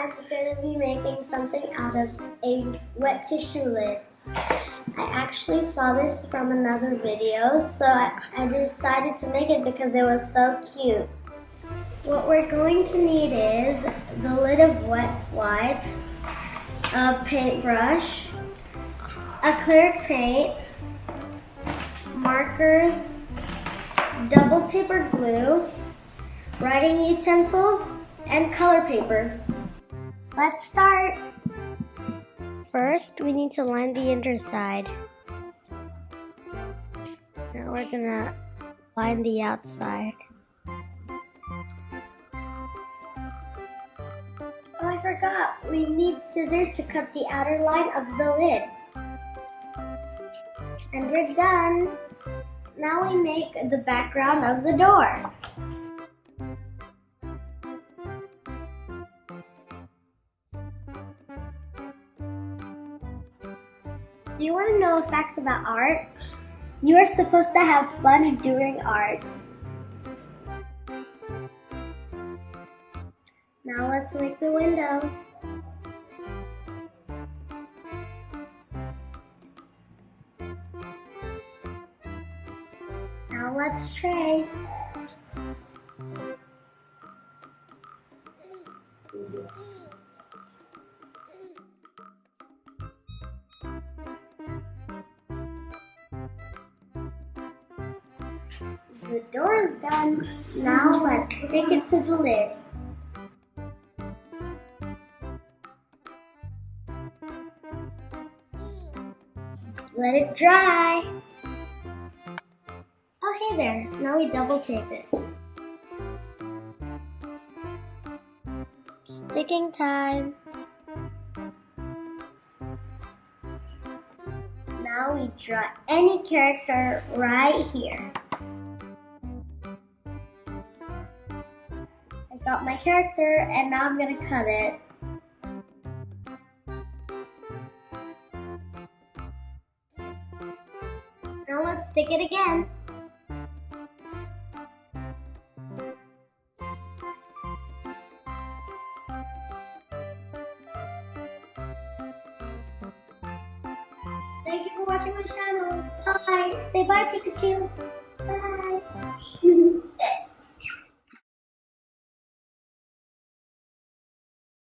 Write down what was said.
I'm going to be making something out of a wet tissue lid. I actually saw this from another video, so I decided to make it because it was so cute. What we're going to need is the lid of wet wipes, a paintbrush, a clear paint, markers, double tape or glue, writing utensils, and color paper. Let's start! First, we need to line the underside. Now we're gonna line the outside. Oh, I forgot. We need scissors to cut the outer line of the lid. And we're done. Now we make the background of the door. Do you want to know a fact about art? You are supposed to have fun doing art. Now let's make the window. Now let's trace. The door is done. Now let's stick it to the lid. Let it dry. Oh, hey there. Now we double tape it. Sticking time. Now we draw any character right here. I got my character and now I'm gonna cut it. Now let's stick it again. Thank you for watching my channel. Bye. Say bye, Pikachu.